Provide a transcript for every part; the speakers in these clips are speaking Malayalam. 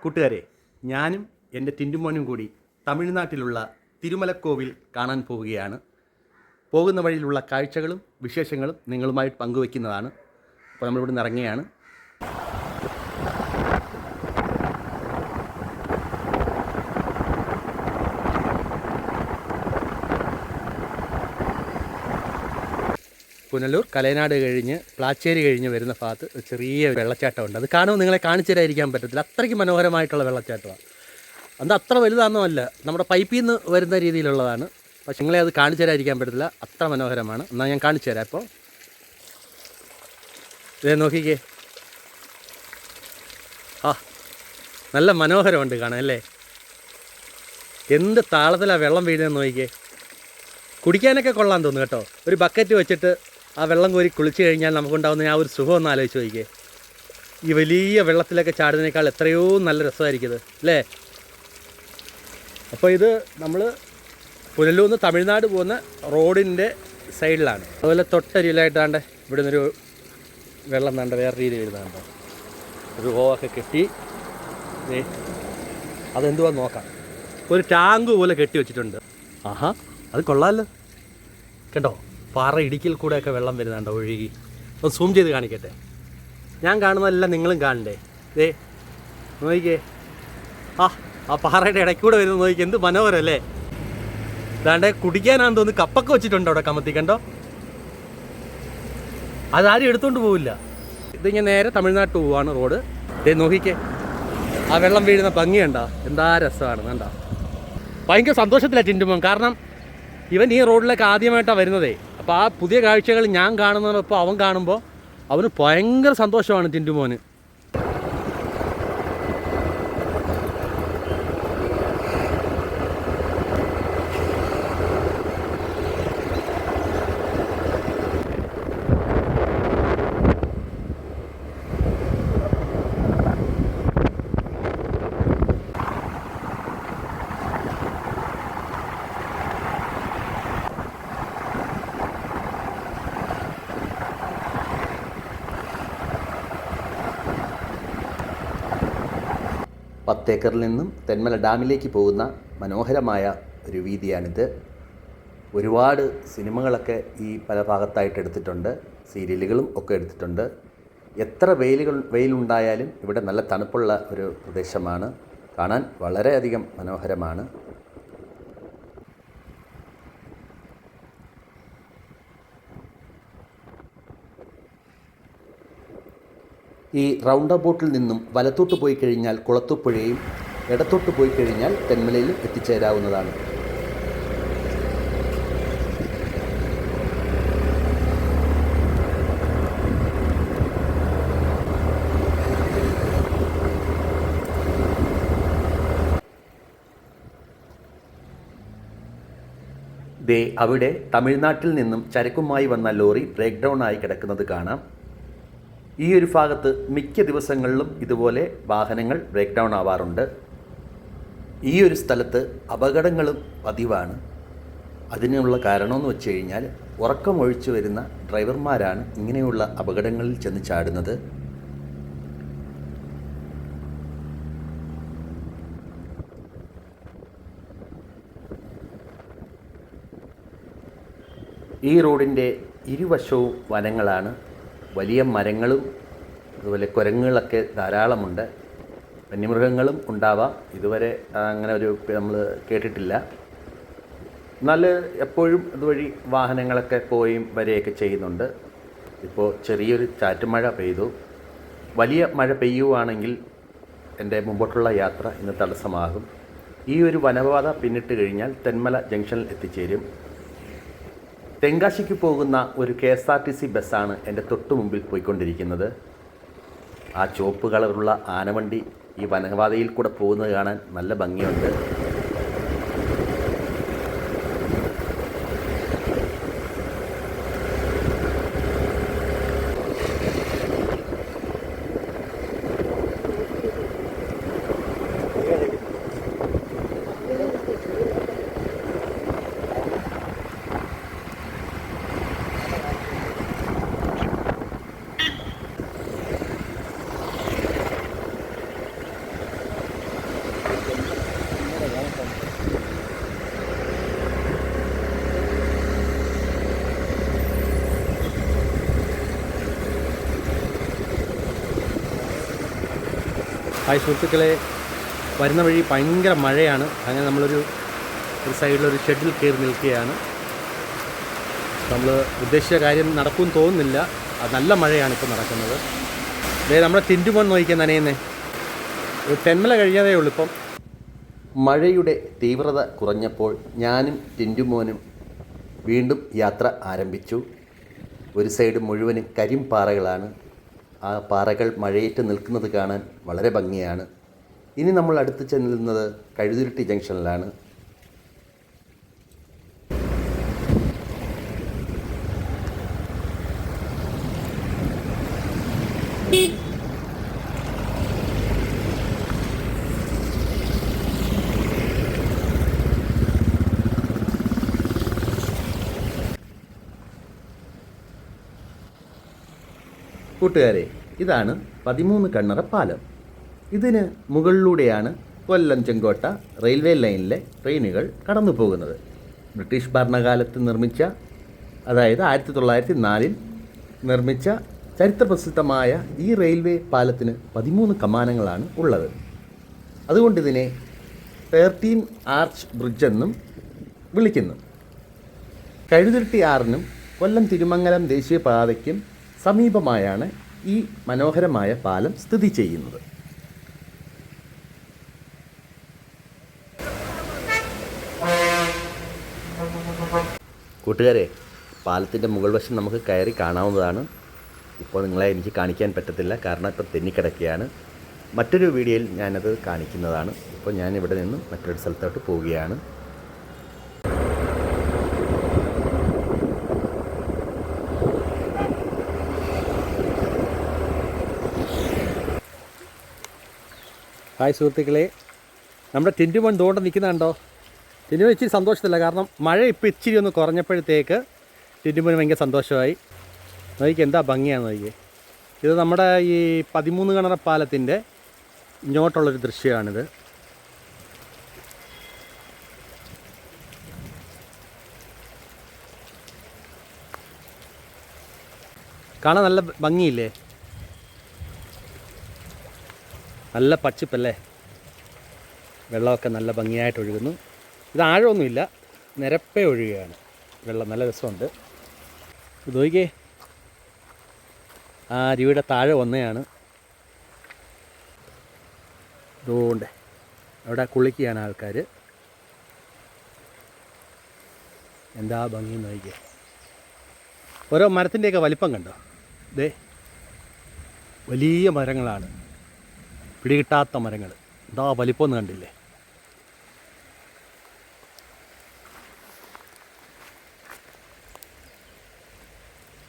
കൂട്ടുകാരെ, ഞാനും എൻ്റെ ടിൻറ്റുമോനും കൂടി തമിഴ്നാട്ടിലുള്ള തിരുമലക്കോവിൽ കാണാൻ പോവുകയാണ്. പോകുന്ന വഴിയിലുള്ള കാഴ്ചകളും വിശേഷങ്ങളും നിങ്ങളുമായി പങ്കുവയ്ക്കുന്നതാണ്. അപ്പോൾ നമ്മളിവിടെ നിന്ന് ഇറങ്ങുകയാണ്. പുനലൂർ കലയനാട് കഴിഞ്ഞ് പ്ലാച്ചേരി കഴിഞ്ഞ് വരുന്ന ഭാഗത്ത് ഒരു ചെറിയ വെള്ളച്ചാട്ടമുണ്ട്. അത് കാണുമ്പോൾ നിങ്ങളെ കാണിച്ചു തരാതിരിക്കാൻ പറ്റത്തില്ല. അത്രയ്ക്ക് മനോഹരമായിട്ടുള്ള വെള്ളച്ചാട്ടമാണ്. അത് അത്ര വലുതാണെന്നല്ല, നമ്മുടെ പൈപ്പിൽ നിന്ന് വരുന്ന രീതിയിലുള്ളതാണ്. പക്ഷെ നിങ്ങളെ അത് കാണിച്ചു തരാതിരിക്കാൻ പറ്റത്തില്ല, അത്ര മനോഹരമാണ്. എന്നാൽ ഞാൻ കാണിച്ചു തരാം. ഇപ്പോൾ ഇതേ നോക്കിക്കേ, നല്ല മനോഹരമുണ്ട് കാണാൻ അല്ലേ. എന്ത് താളത്തിലാണ് വെള്ളം വീഴുന്നതെന്ന് നോക്കിക്കേ. കുടിക്കാനൊക്കെ കൊള്ളാൻ തോന്നുന്നു കേട്ടോ. ഒരു ബക്കറ്റ് വെച്ചിട്ട് ആ വെള്ളം കോരി കുളിച്ച് കഴിഞ്ഞാൽ നമുക്കുണ്ടാകുന്ന ആ ഒരു സുഖം ഒന്ന് ആലോചിച്ച് നോക്കിക്കേ. ഈ വലിയ വെള്ളത്തിലൊക്കെ ചാടുന്നതിനേക്കാൾ എത്രയോ നല്ല രസമായിരിക്കും ഇത് അല്ലേ. അപ്പോൾ ഇത് നമ്മൾ പുനലൂർ നിന്ന് തമിഴ്നാട് പോകുന്ന റോഡിൻ്റെ സൈഡിലാണ്. അതുപോലെ തൊട്ടരിയിലായിട്ടാണ്ട് ഇവിടെ നിന്നൊരു വെള്ളം താണ്ട വേറെ രീതി വരുന്നുണ്ട്. ഒരു ഓവൊക്കെ കെട്ടി അതെന്തുവാ നോക്കാം. ഒരു ടാങ്ക് പോലെ കെട്ടി വെച്ചിട്ടുണ്ട്. അത് കൊള്ളാമല്ലോ. കേട്ടോ, പാറ ഇടുക്കിൽ കൂടെയൊക്കെ വെള്ളം വരുന്നുണ്ടോ ഒഴുകി. ഒന്ന് സൂം ചെയ്ത് കാണിക്കട്ടെ. ഞാൻ കാണുന്നതെല്ലാം നിങ്ങളും കാണണ്ടേ. നോക്കിക്കേ, ആ പാറയുടെ ഇടയ്ക്കൂടെ വരുന്നത് നോക്കിക്കേ, എന്ത് മനോഹരം അല്ലേ. അതാണ്ട് കുടിക്കാനാന്ന് തോന്നുന്നു കപ്പൊക്കെ വെച്ചിട്ടുണ്ട് അവിടെ കമത്തി. കണ്ടോ, അതാരും എടുത്തുകൊണ്ട് പോവില്ല. ഇതിങ്ങനെ നേരെ തമിഴ്നാട്ട് പോവാണ് റോഡ്. നോക്കിക്കേ, ആ വെള്ളം വീഴുന്ന ഭംഗി കണ്ടോ, എന്താ രസമാണ്. കണ്ടോ, ഭയങ്കര സന്തോഷത്തിലാണ് ടിൻറ്റുമോൻ. കാരണം ഇവൻ ഈ റോഡിലേക്ക് ആദ്യമായിട്ടാണ് വരുന്നതേ. അപ്പോൾ ആ പുതിയ കാഴ്ചകൾ ഞാൻ കാണുന്നതിനൊപ്പം അവൻ കാണുമ്പോൾ അവന് ഭയങ്കര സന്തോഷമാണ് ടിൻറ്റുമോന്. പത്തേക്കറിൽ നിന്നും തെന്മല ഡാമിലേക്ക് പോകുന്ന മനോഹരമായ ഒരു വീതിയാണിത്. ഒരുപാട് സിനിമകളൊക്കെ ഈ പല ഭാഗത്തായിട്ട് എടുത്തിട്ടുണ്ട്, സീരിയലുകളും ഒക്കെ എടുത്തിട്ടുണ്ട്. എത്ര വെയിലുണ്ടായാലും ഇവിടെ നല്ല തണുപ്പുള്ള ഒരു പ്രദേശമാണ്. കാണാൻ വളരെയധികം മനോഹരമാണ്. ഈ റൗണ്ട് അബൌട്ടിൽ നിന്നും വലത്തോട്ട് പോയി കഴിഞ്ഞാൽ കുളത്തൂപ്പുഴയും ഇടത്തോട്ട് പോയി കഴിഞ്ഞാൽ തെന്മലയിലും എത്തിച്ചേരാവുന്നതാണ്. അവിടെ തമിഴ്നാട്ടിൽ നിന്നും ചരക്കുമായി വന്ന ലോറി ബ്രേക്ക് ഡൗൺ ആയി കിടക്കുന്നത് കാണാം. ഈ ഒരു ഭാഗത്ത് മിക്ക ദിവസങ്ങളിലും ഇതുപോലെ വാഹനങ്ങൾ ബ്രേക്ക് ഡൗൺ ആവാറുണ്ട്. ഈ ഒരു സ്ഥലത്ത് അപകടങ്ങളും പതിവാണ്. അതിനുള്ള കാരണമെന്ന് വെച്ച് കഴിഞ്ഞാൽ ഉറക്കമൊഴിച്ചു വരുന്ന ഡ്രൈവർമാരാണ് ഇങ്ങനെയുള്ള അപകടങ്ങളിൽ ചെന്ന് ചാടുന്നത്. ഈ റോഡിൻ്റെ ഇരുവശവും വനങ്ങളാണ്. വലിയ മരങ്ങളും അതുപോലെ കുരങ്ങുകളൊക്കെ ധാരാളമുണ്ട്. വന്യമൃഗങ്ങളും ഉണ്ടാവാം. ഇതുവരെ അങ്ങനെ ഒരു നമ്മൾ കേട്ടിട്ടില്ല. എന്നാൽ എപ്പോഴും അതുവഴി വാഹനങ്ങളൊക്കെ പോയും വരികയൊക്കെ ചെയ്യുന്നുണ്ട്. ഇപ്പോൾ ചെറിയൊരു ചാറ്റുമഴ പെയ്തു. വലിയ മഴ പെയ്യുവാണെങ്കിൽ എൻ്റെ മുമ്പോട്ടുള്ള യാത്ര ഇന്ന് തടസ്സമാകും. ഈ ഒരു വനപാത പിന്നിട്ട് കഴിഞ്ഞാൽ തെന്മല ജംഗ്ഷനിൽ എത്തിച്ചേരും. തെങ്കാശിക്ക് പോകുന്ന ഒരു KSRTC ബസ്സാണ് എൻ്റെ തൊട്ടു മുമ്പിൽ പോയിക്കൊണ്ടിരിക്കുന്നത്. ആ ചുവപ്പ് കളറുള്ള ആനവണ്ടി ഈ വനപാതയിൽ കൂടെ പോകുന്നത് കാണാൻ നല്ല ഭംഗിയുണ്ട്. ഹായ് സുഹൃത്തുക്കളെ, വരുന്ന വഴി ഭയങ്കര മഴയാണ്. അങ്ങനെ നമ്മളൊരു സൈഡിലൊരു ഷെഡിൽ കയറി നിൽക്കുകയാണ്. നമ്മൾ ഉദ്ദേശിച്ച കാര്യം നടക്കുമെന്ന് തോന്നുന്നില്ല. അത് നല്ല മഴയാണ് ഇപ്പോൾ നടക്കുന്നത്. അതായത് നമ്മുടെ ടിൻറ്റുമോൻ നോക്കിക്കാൻ നനയുന്നേ. ഒരു തെന്മല കഴിയാതേ ഉള്ളൂ ഇപ്പം. മഴയുടെ തീവ്രത കുറഞ്ഞപ്പോൾ ഞാനും ടിൻറ്റുമോനും വീണ്ടും യാത്ര ആരംഭിച്ചു. ഒരു സൈഡ് മുഴുവനും കരിമ്പാറകളാണ്. ആ പാറകൾ മഴയേറ്റ് നിൽക്കുന്നത് കാണാൻ വളരെ ഭംഗിയാണ്. ഇനി നമ്മൾ അടുത്ത് ചെല്ലുന്നത് കഴുതുരുട്ടി ജംഗ്ഷനിലാണ്. കൂട്ടുകാരെ, ഇതാണ് 13 കണ്ണറ പാലം. ഇതിന് മുകളിലൂടെയാണ് കൊല്ലം ചെങ്കോട്ട റെയിൽവേ ലൈനിലെ ട്രെയിനുകൾ കടന്നു പോകുന്നത്. ബ്രിട്ടീഷ് ഭരണകാലത്ത് നിർമ്മിച്ച, അതായത് 1904 നിർമ്മിച്ച ചരിത്രപ്രസിദ്ധമായ ഈ റെയിൽവേ പാലത്തിന് 13 കമാനങ്ങളാണ് ഉള്ളത്. അതുകൊണ്ട് ഇതിനെ 13 ആർച്ച് ബ്രിഡ്ജ് എന്നും വിളിക്കുന്നു. കഴുതുരുട്ടി ആറിനും കൊല്ലം തിരുമംഗലം ദേശീയപാതയ്ക്കും സമീപമായാണ് ഈ മനോഹരമായ പാലം സ്ഥിതി ചെയ്യുന്നത്. കൂട്ടുകാരെ, പാലത്തിൻ്റെ മുകൾ വശം നമുക്ക് കയറി കാണാവുന്നതാണ്. ഇപ്പോൾ നിങ്ങളെ എനിക്ക് കാണിക്കാൻ പറ്റത്തില്ല, കാരണം ഇപ്പോൾ തെന്നിക്കിടക്കുകയാണ്. മറ്റൊരു വീഡിയോയിൽ ഞാനത് കാണിക്കുന്നതാണ്. ഇപ്പോൾ ഞാനിവിടെ നിന്ന് മറ്റൊരു സ്ഥലത്തോട്ട് പോവുകയാണ്. ഹായ് സുഹൃത്തുക്കളെ, നമ്മുടെ ടിൻറ്റുമോൻ തോണ്ട് നിൽക്കുന്നുണ്ടോ? ടിൻറ്റുമോൻ ഇച്ചിരി സന്തോഷത്തില്ല, കാരണം മഴ ഇപ്പോൾ ഇച്ചിരി ഒന്ന് കുറഞ്ഞപ്പോഴത്തേക്ക് ടിൻറ്റുമോന് ഭയങ്കര സന്തോഷമായി. നോക്കിക്ക് എന്താ ഭംഗിയാണ് നോക്കിയേ. ഇത് നമ്മുടെ ഈ 13 കണ്ണറ പാലത്തിൻ്റെ ഇങ്ങോട്ടുള്ളൊരു ദൃശ്യമാണിത്. കാണാൻ നല്ല ഭംഗിയില്ലേ? നല്ല പച്ചിപ്പല്ലേ, വെള്ളമൊക്കെ നല്ല ഭംഗിയായിട്ട് ഒഴുകുന്നു. ഇത് ആഴമൊന്നുമില്ല, നിരപ്പേ ഒഴുകുകയാണ് വെള്ളം. നല്ല രസമുണ്ട്. ഇത് നോക്കിയേ, ആ അരുവിയുടെ താഴെ വന്നതാണ്. ഇതുകൊണ്ട് അവിടെ കുളിക്കുകയാണ് ആൾക്കാർ. എന്താ ഭംഗി നോക്കിയേ. ഓരോ മരത്തിൻ്റെയൊക്കെ വലിപ്പം കണ്ടോ? ദേ വലിയ മരങ്ങളാണ്, പിടികിട്ടാത്ത മരങ്ങൾ. എന്താ വലിപ്പമൊന്നും കണ്ടില്ലേ?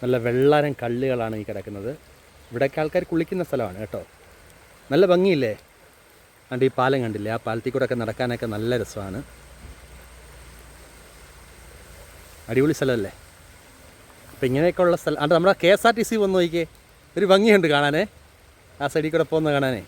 നല്ല വെള്ളാരം കല്ലുകളാണ് ഈ കിടക്കുന്നത്. ഇവിടെയൊക്കെ ആൾക്കാർ കുളിക്കുന്ന സ്ഥലമാണ് കേട്ടോ. നല്ല ഭംഗിയില്ലേ? അതുകൊണ്ട് ഈ പാലം കണ്ടില്ലേ? ആ പാലത്തിൽ കൂടെ ഒക്കെ നടക്കാനൊക്കെ നല്ല രസമാണ്. അടിപൊളി സ്ഥലമല്ലേ? അപ്പം ഇങ്ങനെയൊക്കെയുള്ള സ്ഥലം. അതുകൊണ്ട് നമ്മുടെ KSRTC വന്ന് നോക്കിയേ, ഒരു ഭംഗിയുണ്ട് കാണാനേ. ആ സൈഡിൽ കൂടെ പോകുന്ന കാണാനേ.